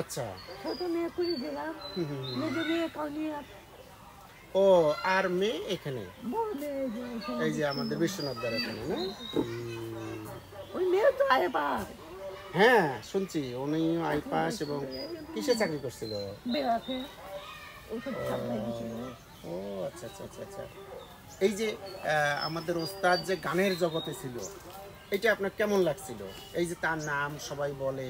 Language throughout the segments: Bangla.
আচ্ছা, ছোট মেয়ে করে দিলাম, মেজো মেয়ে কাউনিয়া, ও আর মেয়ে এখানে, বড় মেয়ে এই যে এখানে। এই যে আমাদের বিশ্বনাথ দ্বার এখানে না? ওই মেয়ে তো আয় পার হ্যাঁ শুনছি উনি আইপাস এবং কিসে চাকরি করছিল? বেড়াতে ওষুধ সাপ্লাই দিছিল। ও আচ্ছা আচ্ছা আচ্ছা আচ্ছা। এই যে আমাদের ওস্তাদ যে গানের জগতে ছিল, এটা আপনার কেমন লাগছিল? এই যে তার নাম সবাই বলে,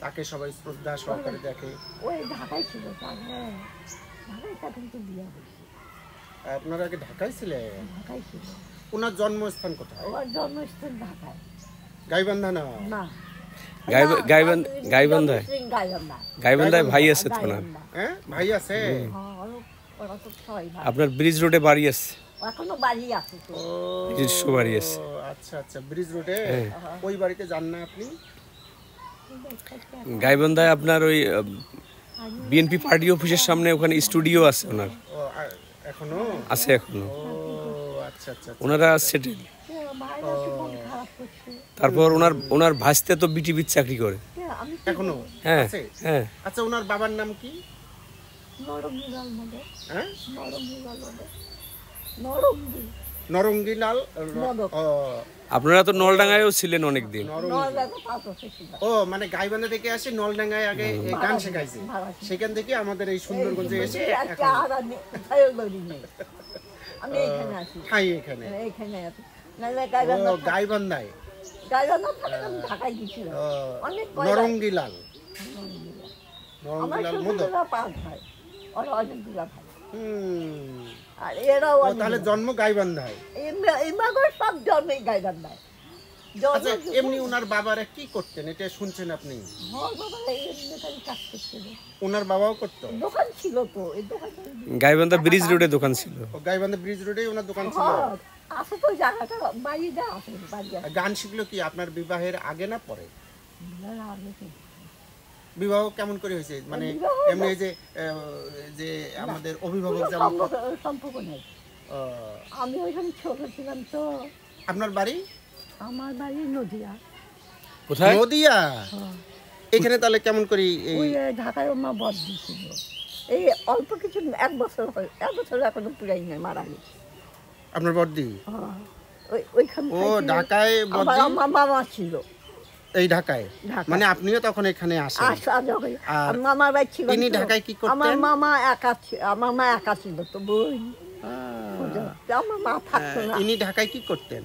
তাকে সবাই শ্রদ্ধা সহকারে দেখে। ওই ঢাকায় ছিল, তারপরে ঢাকায় তা কিন্তু বিয়ে হয়েছে। আপনারা আগে ঢাকায় ছিলেন? ঢাকায় ছিল। ওনার জন্মস্থান কোথায়? ওর জন্মস্থান ঢাকায় গাইবান্ধা না? না, গাইবান্ধায় গাইবান্ধায় ভাই আছে তো না? হ্যাঁ ভাই আছে। আপনার ব্রিজ রোডে বাড়ি আছে, এখনো বাড়ি আছে তো। নিজস্ব বাড়ি আছে। আচ্ছা আচ্ছা, ব্রিজ রোডে। ওই বাড়িতে যান না আপনি? গাইবান্ধায় আপনার ওই বিএনপি পার্টি অফিসের সামনে ওখানে স্টুডিও আছে ওনার। এখনো আছে এখনো। ও আচ্ছা আচ্ছা। ওনারা সেটেল। তারপর ওনার ভাইস্তে তো বিটিভির চাকরি করে এখনো। হ্যাঁ হ্যাঁ। আচ্ছা, ওনার বাবার নাম কি? হ্যাঁ, নরঙ্গিলাল। আপনারা তো নলডাঙ্গায়ও ছিলেন অনেকদিন। ও মানে গাইবান্ধা থেকে আসে নলডাঙ্গায় আগে গান শেখাইছে, সেখান থেকে আমাদের এই সুন্দরগঞ্জে এসে গাইবান্ধায় নরঙ্গিলাল। তাহলে জন্ম গাইবান্ধায়। সব জন্মই গাইবান্ধায়। এমনি ওনার বাবারা কি করতেন এটা শুনছেন আপনি? ওনার বাবাও করতো, দোকান ছিল তো, এই দোকান গাইবান্ধা ব্রিজ রোডে দোকান ছিল। গাইবান্ধা ব্রিজ রোডে ওনার দোকান ছিল। আছে তো জায়গাটা, বাড়ি দেওয়া আছে। গান শিখলো কি আপনার বিবাহের আগে না পরে? বিবাহ কেমন করে হয়েছে? মানে এমনি যে আমাদের অভিভাবক যেমন সম্পর্ক নেই। আমি ওইখানে ছোট ছিলাম তো। আপনার বাড়ি? আমার বাড়ি নদিয়া। কোথায়? নদিয়া। এখানে তাহলে কেমন করে? ওই ঢাকায় মা বদ দিয়েছিল। এই অল্প কিছু, এক বছর এখনো পুরাই নাই, মারা গেছে। আপনার বড়দি? ওইখানে ও ঢাকায় বড়দি? আমার মামা ছিল এই ঢাকায়। মানে আপনিও তখন এখানে আসেন? মামার বাড়ি ছিল। তিনি ঢাকায় কি করতেন? আমার মামা একা ছিল তো বোন। আমার মা থাকতো না। ইনি ঢাকায় কি করতেন?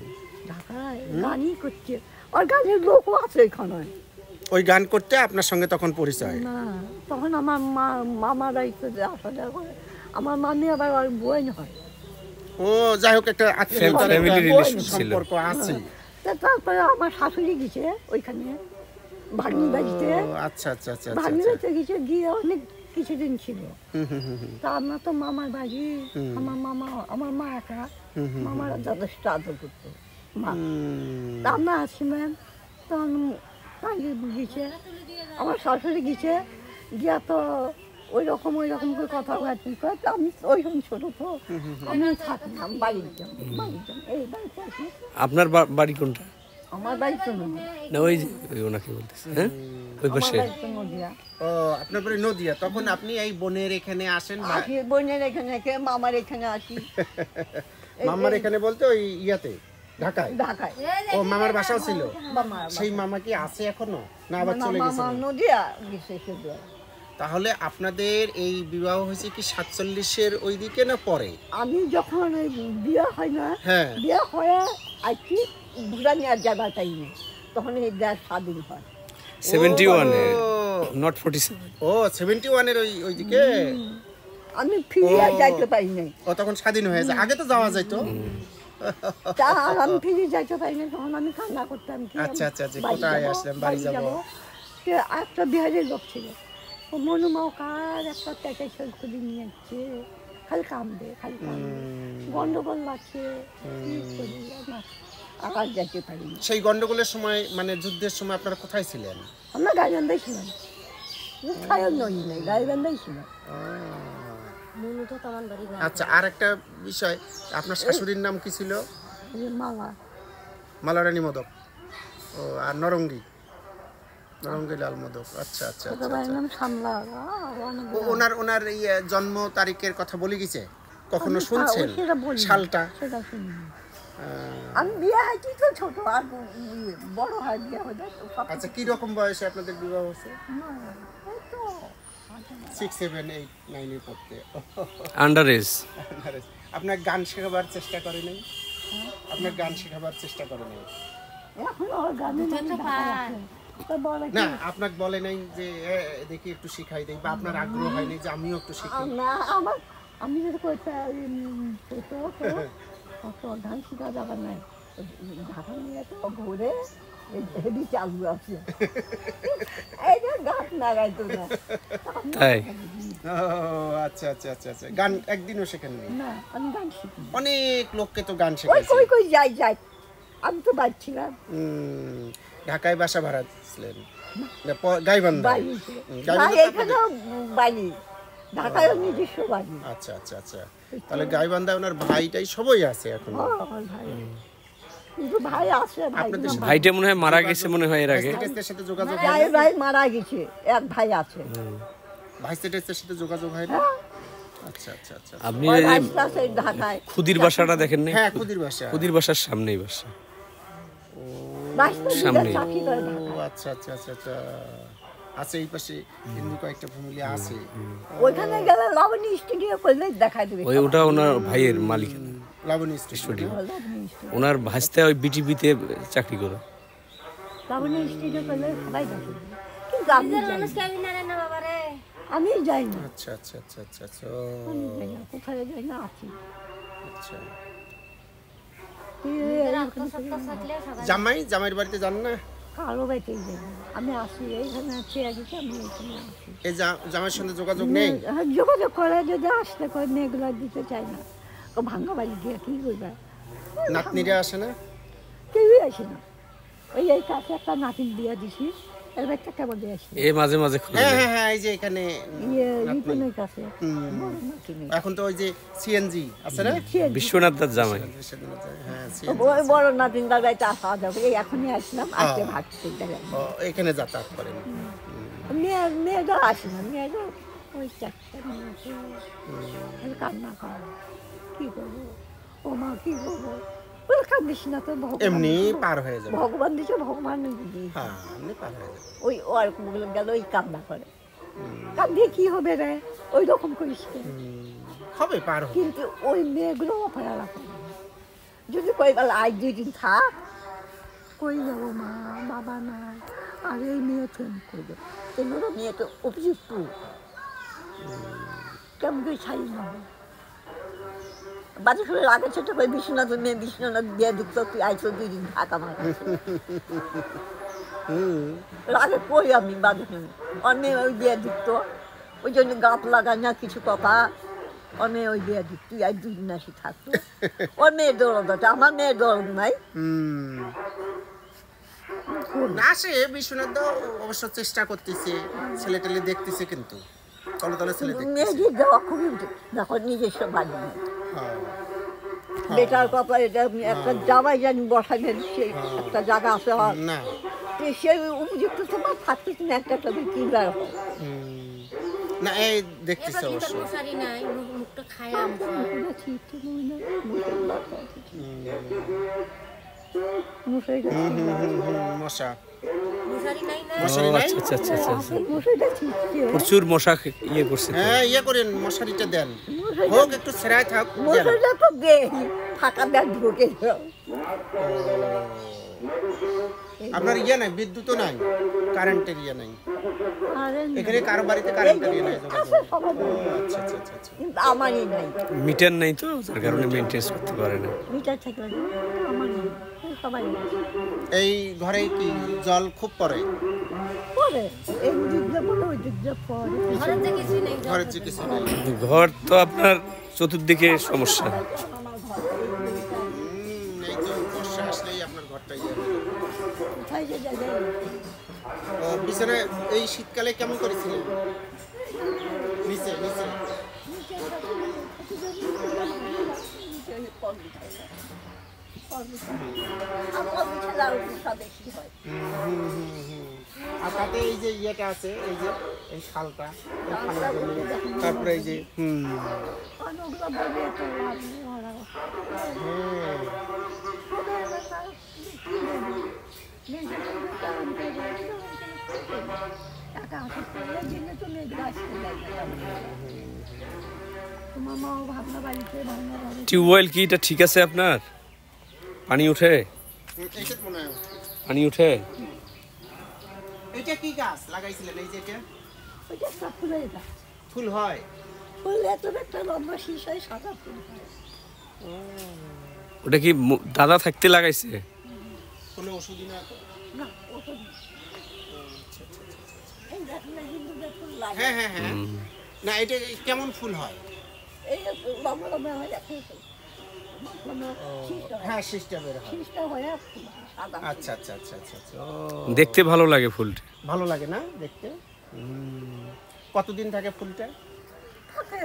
ঢাকায় গানই করছে, ওর গানের লোকও আছে এখানে। ওই গান করতে আপনার সঙ্গে তখন পরিচয়? না, তখন আমার মামার বাড়িতে আসা যাওয়া করে। আমার মামি আবার ওর বোন হয়। ও যাই হোক, একটা সম্পর্ক আছে। তারপরে আমার শাশুড়ি গেছে ওইখানে ভাগ্নি বাড়িতে। আচ্ছা আচ্ছা আচ্ছা। ভাগ্নি বাড়িতে গেছে, গিয়ে অনেক কিছুদিন ছিল। তা আমরা তো মামার বাড়ি, আমার মা একা, মামারা যথেষ্ট আদর করতো মা। তা আমরা আসি ম্যাম, তখন গেছে আমার শাশুড়ি গেছে, গিয়া তো ওই রকম করে কথা বলতে। আমি ওইরকম ছোট তো, আমি থাকতাম বাড়ির জন্য এই বাড়িতে আসি। আপনার বাড়ি কোনটা? আমার বাড়ি তো না, ওই যে ওনাকে বলতেছে। হ্যাঁ, ওই পাশে। ও আপনার বাড়ি নদিয়া। তখন আপনি এই বোনের এখানে আসেন? বোনের এখানে, মামার এখানে আসি। মামার এখানে বলতে ওই ইয়াতে ঢাকায়? ঢাকায়। ও মামার বাসাও ছিল? সেই মামা কি আছে এখনো না আবার চলে গেছে? নদিয়া গেছে। তাহলে আপনাদের এই বিবাহ হয়েছে কি 47-এর ওই দিকে না পরে? আমি যখন বিয়ে হয় না, বিয়ে হয়ে আর কি ঘুরা নেওয়ার জায়গাটাই নেই, তখন এই দেশ স্বাধীন হয় 71-এ, নট 47। ও 71-এর ওই দিকে আমি ফিরে যাইতে পারি নাই। ও তখন স্বাধীন হয়ে যায়, আগে তো যাওয়া যাইতো। আমি ফিরে যাইতে পারি না, তখন আমি কান্না করতাম। আচ্ছা আচ্ছা, কোথায় আসলাম, বাড়ি যাবো। একটা বিহারের লোক ছিল, মনুমাও কার একটা প্যাকেজ খুলে নিয়ে যাচ্ছে, খালি কামবে, গন্ডগোল লাগছে। আকাশ যাইতে পারি না। সেই গন্ডগোলের সময়, মানে যুদ্ধের সময় আপনারা কোথায় ছিলেন? আমরা গাইবান্ধাই ছিলাম, গাইবান্ধাই ছিলাম। আচ্ছা, আর একটা বিষয়, আপনার শাশুড়ির নাম কি ছিল? মালা। মালারানী মোদক। ও আর নরঙ্গি। রঙ্গিলা আলমোদক, আচ্ছা আচ্ছা ছোট আচ্ছা ভাইয়ের আচ্ছা। নাম শামলা। অনেক ওনার ইয়ে জন্ম তারিখের কথা বলে গেছে, কখনো শুনছেন সেটা বলি সালটা? সেটা শুনি। আমি বিয়ে হয়েছি তো ছোট, আর বড় হয় বিয়ে হয়ে যায় তো সব আচ্ছা, কি রকম বয়সে আপনাদের বিবাহ হয়েছে? না, এই তো 6, 7, 8, 9 পড়তে। Under age. আপনার গান শেখাবার চেষ্টা করে নাই? আপনার গান শেখাবার চেষ্টা করে নাই? এখন ওর গানে তো বলে না, আপনাকে বলে নাই যে দেখি একটু শিখাই দেই, বা আপনার আগ্রহ হয়নি যে আমিও একটু শিখি? না, আমি যদি কইতে তো অত গান শিখা যাবে না, ঢাকা নিয়ে তো ঘুরে হেভি চালু আছে, এই যে গান লাগাইতো না। তাই ও আচ্ছা আচ্ছা আচ্ছা আচ্ছা। গান একদিনও শেখেননি? না, আমি গান শিখি অনেক লোককে তো গান ওই শেখাইছে। কই কই যাই আমি তো বাড়ছিলাম ঢাকায় বাসা ভাড়া ছিলেন না গাইবান্ধা? বাড়ি ছিল। গাইবান্ধা না, তো আপনাদের- এখানেও বাড়ি, ঢাকায় নিজস্ব বাড়ি। আচ্ছা আচ্ছা আচ্ছা। তাহলে গাইবান্ধা ওনার ভাইটাই সবাই আছে এখন? আমার ভাই, কিন্তু ভাই আছে, ভাই আপনাদের সাথে- ভাইটা মনে হয় মারা গেছে মনে হয় এর আগে। ভাইস্তের সাথে যোগাযোগ হয় ভাই না? ভাই মারা গেছে, এক ভাই আছে। ভাইস্তের সাথে যোগাযোগ হয় না? হ্যাঁ, আচ্ছা আচ্ছা আচ্ছা। আপনি ওই এই যে ভাইটা আছে ঢাকায়। খুদির বাসাটা দেখেন না? হ্যাঁ, খুদির বাসা। খুদির বাসার সামনেই বাসা। ভাইটা সামনে। চাকরি করে ও ঢাকায়। আচ্ছা আচ্ছা আচ্ছা আচ্ছা। আছে এই পাশে হিন্দু কয়েকটা ফ্যামিলি আছে। ওইখানে গেলে লাবণী স্টুডিও করলে দেখাই দেবে। ওটা ওনার ভাইয়ের মালিক। লাবণী স্টুডিও। ওনার ভাইস্তা ওই বিটিভিতে চাকরি করে। লাবণী স্টুডিও করলে সবাই দেখে, কিন্তু আমি যাই না, আচ্ছা আচ্ছা আচ্ছা আচ্ছা আচ্ছা। আমি যাই না, কোথায় যাই না, আছি। আচ্ছা। এই জামাইয়ের বাড়িতে যান না? কারো বাড়িতেই যাই না, আমি আসি এইখানে ছেড়ে গেছি, আমি এইখানে আসি। এই জামাইয়ের সঙ্গে যোগাযোগ নেই? যোগাযোগ করে যদি আসতে করে মেয়েগুলো দিতে চাই না, ও ভাঙ্গা বাড়ি দিয়ে কি করবে, নাতনিরা আসে না? কেউই আসে না। ওই এই কাছে একটা নাতিন দিয়ে দিছি, এর একটা কেমন দিয়ে আসি এ মাঝে মাঝে খুঁজে হ্যাঁ নেয়। হ্যাঁ হ্যাঁ, এই যে এখানে রিপনের কাছে হুম। বড় নাতিনের। এখন তো ওই যে সিএনজি আছে না? বিশ্বনাথ দাস জামাই। হ্যাঁ, ওই বড় নাতিন দাদাইতে আসা যাবে, এই এখনই আসলাম, আজকে ভাবছি এখানে যাতায়াত করেন। মেয়েরা আসে না, মেয়েরা ওই চারটা মেয়ে কান্না করে, কি করবো ও মা, কি করবো, ওরা কান্দিস না তো, এমনি পার হয়ে যাবে। ভগবান দিছে, ভগবান দিয়েছে। হ্যাঁ, এমনি পার হয়ে যাবে। ওই ওর গেল ওই কান্না করে, কান্দিয়ে কি হবে রে, ওই রকম করিস কেন? হবে, পার হবে। কিন্তু ওই মেয়েগুলো অপেরা করে না। যদি কই বেলা আজ 2 দিন থাক, কই যাবো মা, বাবা নাই, আর এই মেয়ে ফোন করবে, এগুলো মেয়ে তো উপযুক্ত, কেমন করে ছাড়ি না বাড়ি ফেলে আগে ছোট করে বিশ্বনাথ মেয়ে, বিশ্বনাথ বিয়ে দিত, তুই আইসো 2 দিন থাক আমার কাছে। আগে কই আমি বাড়ি ফেলে অনেক ওই বিয়ে দিত, ওই জন্য গাছ লাগাই না কিছু কথা, অনেক ওই বিয়ে দিত, তুই আর 2 দিন আসি থাকতো। ওর মেয়ের দরদ আছে, আমার মেয়ের দরদ নাই। না, আসে বিশ্বনাথ দা অবশ্য চেষ্টা করতেছে, ছেলে টেলে দেখতেছে, কিন্তু তলে তলে ছেলে দেখতেছে। মেয়েদের দেওয়া খুবই দেখো নিজস্ব বাড়ি নেই, হ্যাঁ, বেটার কথা এটা একটা জামাই জানি বসাবেন, সেই একটা জায়গা আছে, না তো সেই উপযুক্ত তোমার থাকতে তুমি একটা তুমি কি বার হও। না, এই দেখতেছে অবশ্য। মশারি নাই, মুখটা খায় মশা মশারি নাই না। ও মশারি নাই? আচ্ছা আচ্ছা আচ্ছা আচ্ছা। মশারিটা ছিটছে, প্রচুর মশা ইয়ে করছে তো। হ্যাঁ, ইয়ে করেন, মশারিটা দেন, হোক একটু ছেড়ায় থাক, দেন। মশারিটা তো দে ফাঁকা ব্যাগ ঢুকে দাও। আপনার ইয়ে নাই, বিদ্যুৎও নাই, কারেন্টের ইয়ে নাই আরে না, এখানে? কারো বাড়িতে কারেন্টের ইয়ে নাই? আছে সবার ও, আচ্ছা আচ্ছা আচ্ছা আচ্ছা। কিন্তু আমারই নাই, মিটার নাই তো, যার কারণে মেনটেন করতে পারে না। মিটার থাকলে আমার নেই, সবাই নেই। এই ঘরে কি জল খুব পড়ে? পরে এই দিক দিয়ে পরে ওই দিক দিয়ে পরে, ঘরের যে কিছু নেই, ঘরের যে কিছু নেই? ঘর তো আপনার চতুর্দিকে সমস্যা। এই তো বর্ষা আসলেই আপনার ঘরটা ইয়ে হয়ে যাবে। কোথায় যে জায়গায় ও, বিছানা এই শীতকালে কেমন করেছিলেন? নিচে নিচে আমার বিছানা আরো বেশি হয়। আর তাতে এই যে ইয়েটা আছে, এই যে এই খালটা, এই খালের জন্য, তারপরে এই যে অনেকগুলো বলে তো লাভ নেই ওরা। হ্যাঁ ওদের এলাকা কি দেবে? মেঘে করবে কেমন করবে? টাকা হাতে করলে দিনে তো মেঘ আসতে লাগে। তোমার মাও ভাবনা বাড়িতে ভাবনা বাড়ি টিউবওয়েল কি এটা ঠিক আছে আপনার? পানি ওঠে? এইটা মনে হয়। পানি ওঠে? এটা কি গাছ লাগাইছিলেন? এই যে এটা ওইটা একটা ফুলের গাছ। ফুল হয়? ফুল এত একটা লম্বা শীষায় সাদা ফুল হয়। ওটা কি দাদা থাকতে লাগাইছে? কোনো ওষুধই না তো? না ওটা না। এই দেখুন কিন্তু ফুল লাগে। হ্যাঁ হ্যাঁ হ্যাঁ। না এটা কেমন ফুল হয়? এই লম্বা লম্বা হয় এখন হ্যাঁ শীষটা বের হয়। শীষটা হয় ফুল সাদা। আচ্ছা আচ্ছা আচ্ছা আচ্ছা আচ্ছা। দেখতে ভালো লাগে ফুলটা। ভালো লাগে না দেখতে? কতদিন থাকে ফুলটা? থাকে